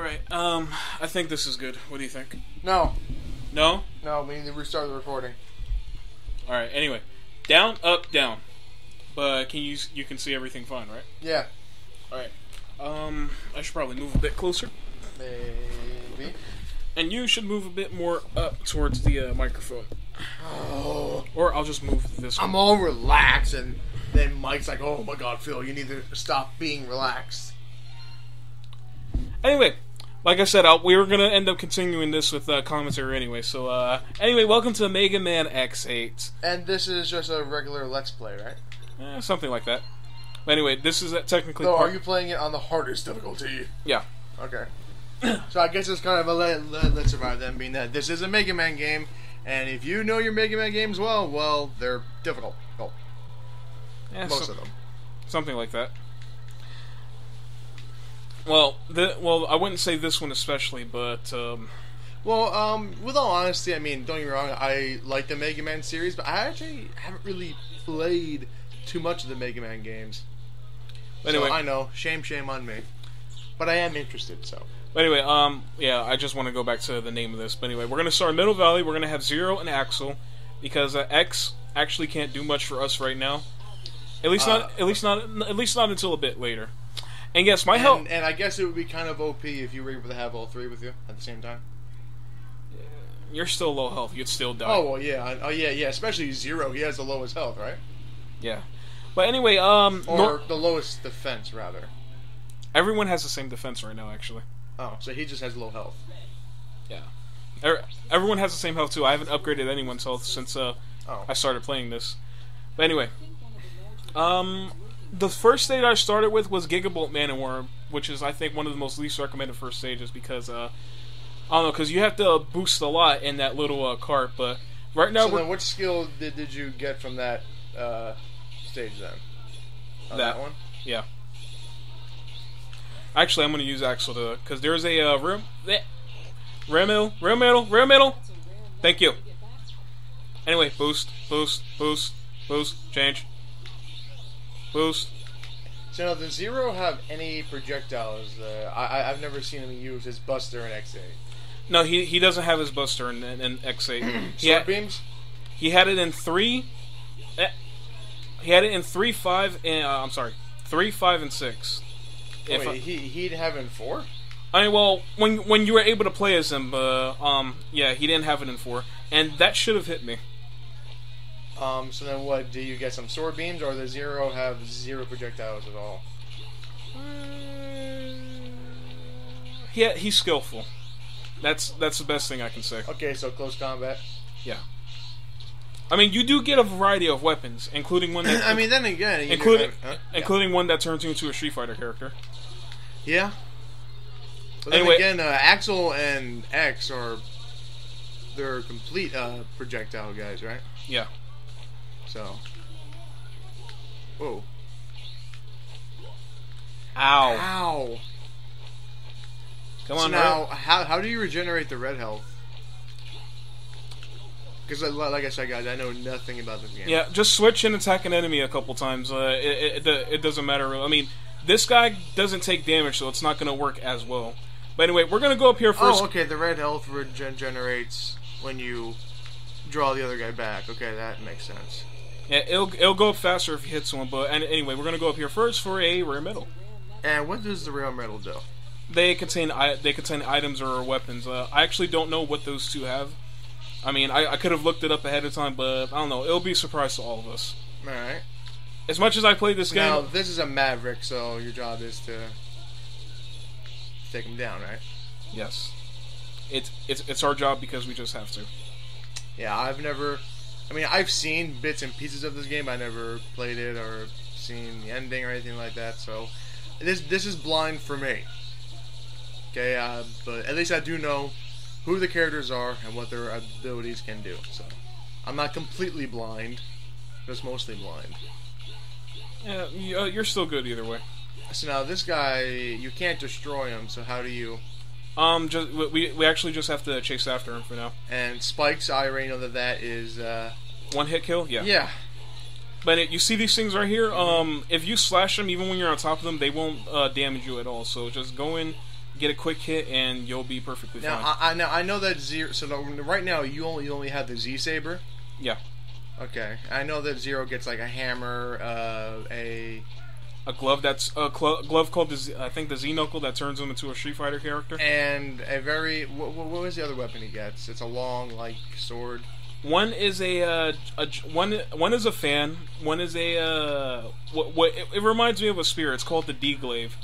Alright, I think this is good. What do you think? No. No? No, we need to restart the recording. Alright, anyway. Down, up, down. But you can see everything fine, right? Yeah. Alright. I should probably move a bit closer. Maybe. And you should move a bit more up towards the microphone. Oh. Or I'll just move this one. I'm all relaxed, and then Mike's like, oh my god, Phil, you need to stop being relaxed. Anyway, like I said, we were going to end up continuing this with commentary anyway. So, anyway, welcome to Mega Man X8. And this is just a regular Let's Play, right? Something like that. But anyway, this is technically... So are you playing it on the hardest difficulty? Yeah. Okay. So I guess it's kind of a let's survive then, being that this is a Mega Man game, and if you know your Mega Man games well, they're difficult. Well, yeah, most of them. Something like that. Well, I wouldn't say this one especially, but... Well, with all honesty, I mean, don't get me wrong, I like the Mega Man series, but I actually haven't really played too much of the Mega Man games. Anyway, so I know, shame on me. But I am interested, so... But anyway, yeah, I just want to go back to the name of this. But anyway, we're going to start Middle Valley. We're going to have Zero and Axel, because X actually can't do much for us right now. At least not until a bit later. And yes, my help. And I guess it would be kind of OP if you were able to have all three with you at the same time. You're still low health. You'd still die. Oh well, yeah. Oh yeah. Especially Zero. He has the lowest health, right? Yeah. But anyway, or the lowest defense, rather. Everyone has the same defense right now, actually. Oh, so he just has low health. Yeah. Everyone has the same health, too. I haven't upgraded anyone's health since I started playing this. But anyway. The first stage I started with was Gigabolt Man and Worm, which is, I think, one of the most least recommended first stages because, I don't know, because you have to boost a lot in that little cart, but right now... So then what skill did you get from that stage then? That one? Yeah. Actually, I'm going to use Axel to... Because there's a rare metal. Thank you. Anyway, boost, change. Boost. So now, does Zero have any projectiles? I've never seen him use his Buster in X8. No, he doesn't have his Buster in X8. Sword beams? He had it in 3... He had it in 3, 5, and... I'm sorry. 3, 5, and 6. Wait, he'd have it in 4? I mean, well, when you were able to play as him, yeah, he didn't have it in 4. And that should have hit me. So then what, do you get some sword beams, or does Zero have 0 projectiles at all? Yeah, he's skillful. That's the best thing I can say. Okay, so close combat? Yeah. I mean, you do get a variety of weapons, including one that... I mean, then again... Including one that turns you into a Street Fighter character. Yeah. But then again, Axel and X they're complete projectile guys, right? Yeah. So... Whoa. Ow. Ow. Come on, now, how do you regenerate the red health? Because, like I said, guys, I know nothing about this game. Yeah, just switch and attack an enemy a couple times. It doesn't matter. I mean, this guy doesn't take damage, so it's not going to work as well. But anyway, we're going to go up here first. Oh, okay, the red health regenerates when you draw the other guy back. Okay, that makes sense. Yeah, it'll go up faster if you hit someone. But anyway, we're going to go up here first for a rare metal. And what does the rare metal do? They contain items or weapons. I actually don't know what those two have. I mean, I could have looked it up ahead of time, but I don't know. It'll be a surprise to all of us. Alright. As much as I played this game... Now, this is a Maverick, so your job is to take him down, right? Yes. It's our job because we just have to. Yeah, I've seen bits and pieces of this game. I never played it or seen the ending or anything like that, so... This is blind for me. Okay, but at least I do know who the characters are and what their abilities can do. So I'm not completely blind, just mostly blind. Yeah, you're still good either way. So now this guy, you can't destroy him. So how do you? We actually just have to chase after him for now. And spikes, I already know that is one hit kill. Yeah. Yeah. But you see these things right here. If you slash them, even when you're on top of them, they won't damage you at all. So just go in, get a quick hit, and you'll be perfectly fine. I know that Zero. So right now you only have the Z Saber. Yeah. Okay, I know that Zero gets like a hammer, a glove that's a glove called I think the Z Knuckle that turns him into a Street Fighter character, and a very what was the other weapon he gets? It's a long like sword. One is one is a fan. One is a it reminds me of a spear. It's called the D-glaive.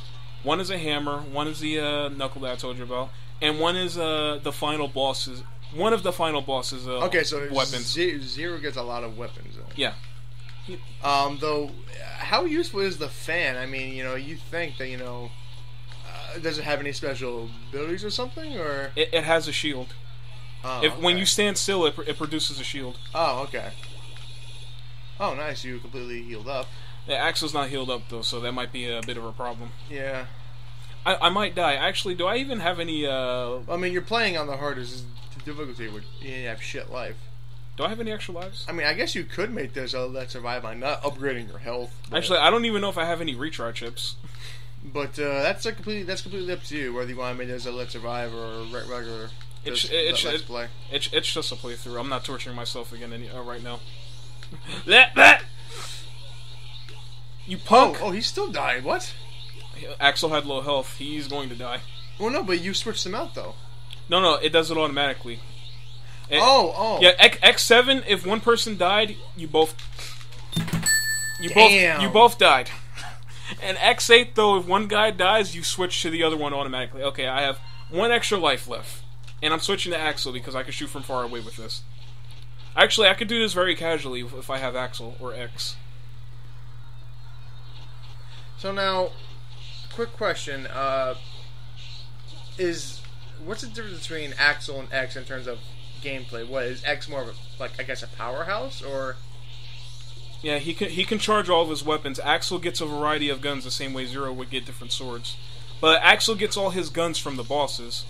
One is a hammer. One is the knuckle that I told you about, and one is the final boss's. One of the final bosses. Okay, so weapons. Zero gets a lot of weapons. Though. Yeah. Though, how useful is the fan? I mean, you think that does it have any special abilities or something, or it has a shield. Oh, when you stand still, it produces a shield. Oh, okay. Oh, nice. You completely healed up. The Axel's not healed up though, so that might be a bit of a problem. Yeah. I might die. Actually, do I even have any? I mean, you're playing on the hardest difficulty where you have shit life. Do I have any extra lives? I mean, I guess you could make this a Let's Survive by not upgrading your health. Actually, I don't even know if I have any retry chips. But that's completely up to you whether you want to make this a Let's Survive or a regular. Let's play. It's just a playthrough. I'm not torturing myself again right now. You punk! Oh, he still died. What? Axel had low health. He's going to die. Well, no, but you switched him out though. No, it does it automatically. Yeah, X7. If one person died, you both died. And X8 though, if one guy dies, you switch to the other one automatically. Okay, I have one extra life left, and I'm switching to Axel because I can shoot from far away with this. Actually, I could do this very casually if I have Axel or X. So now, quick question: what's the difference between Axel and X in terms of gameplay? What is X more of a powerhouse, or? Yeah, he can charge all of his weapons. Axel gets a variety of guns the same way Zero would get different swords, but Axel gets all his guns from the bosses.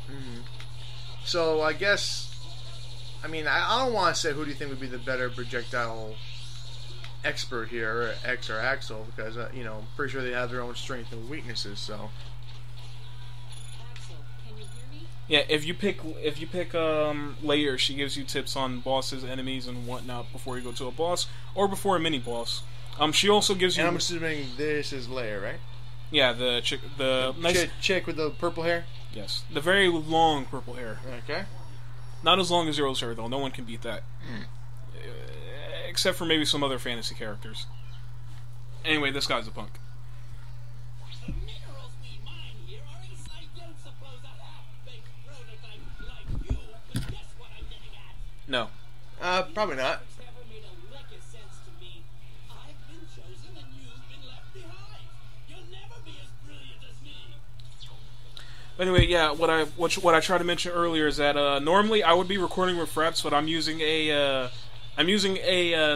Mm-hmm. So I guess, I don't want to say who do you think would be the better projectile expert here, X or Axel, because I'm pretty sure they have their own strengths and weaknesses. So. Yeah, if you pick Layer, she gives you tips on bosses, enemies, and whatnot before you go to a boss or before a mini boss. She also gives you. And I'm assuming this is Layer, right? Yeah, the chick, nice chick with the purple hair. Yes, the very long purple hair. Okay. Not as long as Zero's hair though. No one can beat that, except for maybe some other fantasy characters. Anyway, this guy's a punk. No. Probably not. But anyway, yeah, what I tried to mention earlier is that normally I would be recording with Fraps, but I'm using a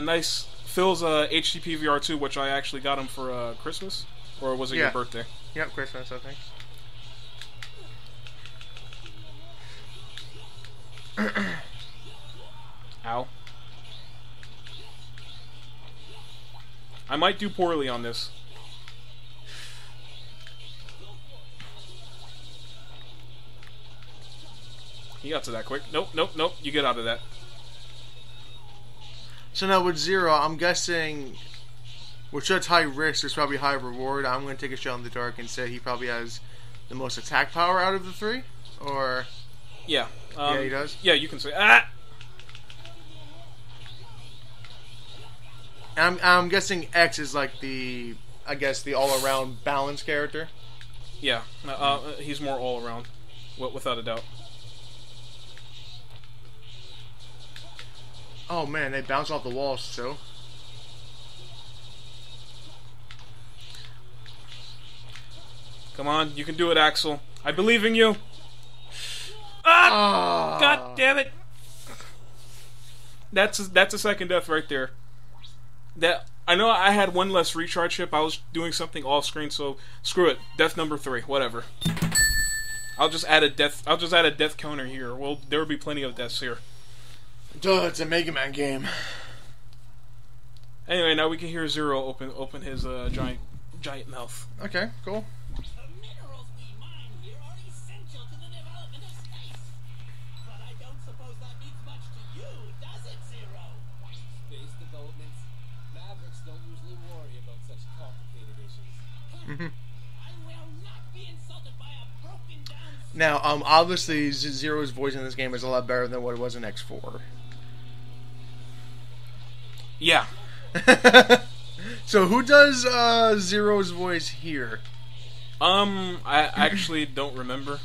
nice Phil's HTP VR2, which I actually got him for Christmas, or was it your birthday? Yep, Christmas, I think. Ow. I might do poorly on this. You got to that quick. Nope. You get out of that. So now with Zero, I'm guessing, with such high risk, there's probably high reward. I'm going to take a shot in the dark and say he probably has the most attack power out of the three? Or... Yeah. Yeah, he does? Yeah, you can say... Ah! I'm guessing X is like the all-around balanced character. Yeah, he's more all-around, without a doubt. Oh man, they bounce off the walls too. Come on, you can do it, Axel. I believe in you. Ah! God damn it! That's a second death right there. I know I had one less recharge chip. I was doing something off screen, so screw it. Death number 3, whatever. I'll just add a death counter here. Well, there will be plenty of deaths here. Duh, it's a Megaman game. Anyway, now we can hear Zero open his giant mouth. Okay, cool. to the development of space. But I don't suppose that means much to you, does it, Zero? Space developments? Mavericks don't usually worry about such complicated issues. I will not be insulted by a broken down... Now, obviously, Zero's voice in this game is a lot better than what it was in X4. Yeah. So, who does Zero's voice here? I actually don't remember.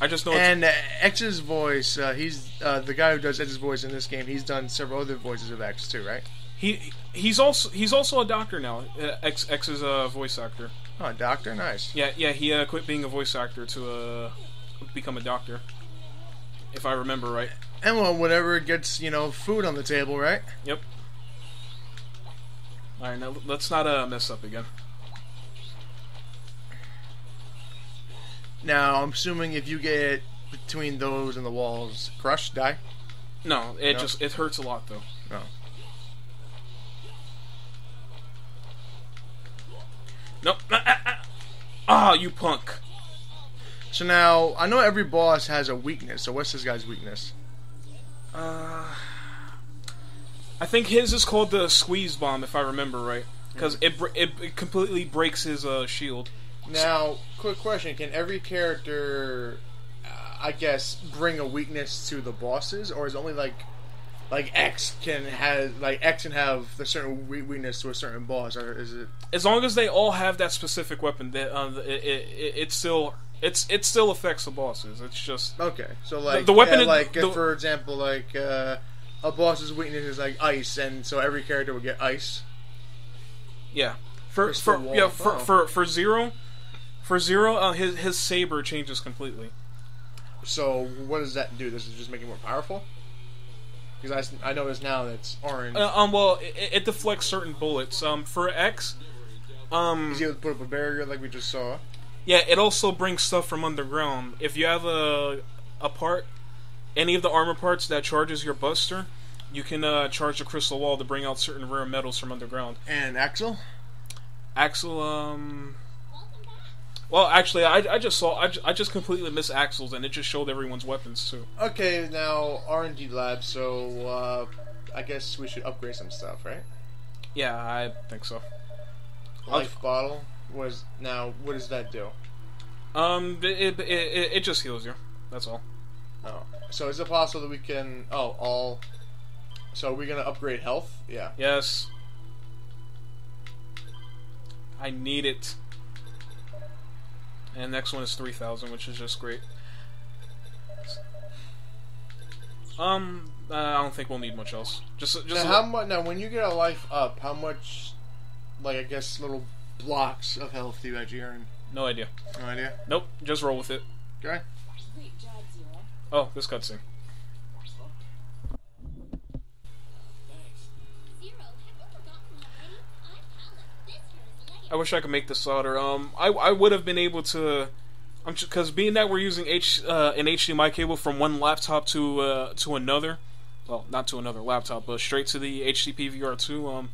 I just know. And X's voice, he's the guy who does X's voice in this game. He's done several other voices of X too, right? He's also a doctor now. X's voice actor. Oh, doctor, nice. Yeah. He quit being a voice actor to become a doctor, if I remember right. And well, whatever gets food on the table, right? Yep. All right, now let's not mess up again. Now, I'm assuming if you get between those and the walls, crush, die? No, it hurts a lot though. No. Nope. Ah, you punk. So now, I know every boss has a weakness, so what's this guy's weakness? I think his is called the squeeze bomb, if I remember right. Because it completely breaks his shield. Now, quick question: can every character, I guess, bring a weakness to the bosses, or is it only like X can have the certain weakness to a certain boss, or is it? As long as they all have that specific weapon, it still affects the bosses. It's just okay. So like the weapon, for example, like a boss's weakness is like ice, and so every character would get ice. Yeah. For Zero. For Zero, his saber changes completely. So what does that do? Does it just make it more powerful? Because I notice now that it's orange. Well, it deflects certain bullets. For X, is he able to put up a barrier like we just saw? Yeah, it also brings stuff from underground. If you have a part, any of the armor parts that charges your buster, you can charge the crystal wall to bring out certain rare metals from underground. And Axel? Well, actually, I just completely missed Axel's, and it just showed everyone's weapons too. Okay, now R&D lab. So I guess we should upgrade some stuff, right? Yeah, I think so. Life bottle was now. What does that do? It just heals you. That's all. Oh, so is it possible that we can? So we're gonna upgrade health? Yeah. Yes. I need it. And next one is 3,000, which is just great. I don't think we'll need much else. Just now, how much? Now, when you get a life up, how much? Like, I guess little blocks of health do you actually earn? No idea. No idea. Nope. Just roll with it. Okay. Great job, Zero. Oh, this cutscene. I wish I could make the solder. I would have been able to, because being that we're using an HDMI cable from one laptop to another, well, not to another laptop, but straight to the HDP VR2.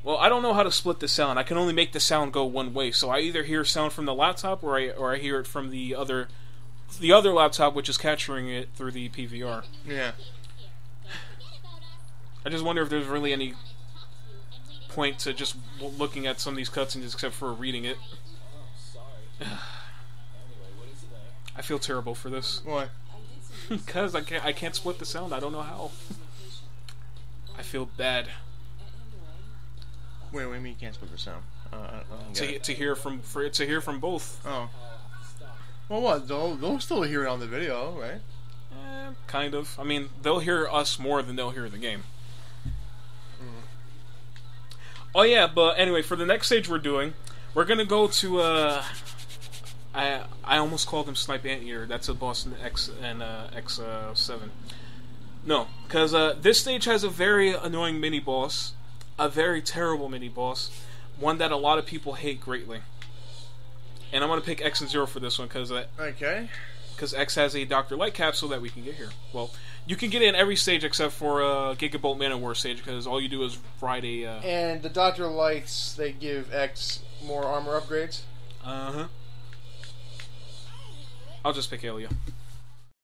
Well, I don't know how to split the sound. I can only make the sound go one way. So I either hear sound from the laptop, or I hear it from the other laptop, which is capturing it through the PVR. Yeah. I just wonder if there's really any point to just looking at some of these cutscenes except for reading it. I feel terrible for this. Why? Because I can't split the sound. I don't know how. I feel bad. Wait, what do you mean you can't split the sound? To hear from both. Oh. Well, what? They'll still hear it on the video, right? Kind of. I mean, they'll hear us more than they'll hear the game. Oh yeah, but anyway, for the next stage we're doing, we're gonna go to I almost called him Snipe Anteater. That's a boss in X and X7. No, because this stage has a very annoying mini boss, a very terrible mini boss, one that a lot of people hate greatly. And I'm gonna pick X and Zero for this one because because X has a Dr. Light capsule that we can get here. Well, you can get it in every stage except for Gigabolt Manowar stage, because all you do is ride a... And the Dr. Lights, they give X more armor upgrades? Uh-huh. I'll just pick Ilya.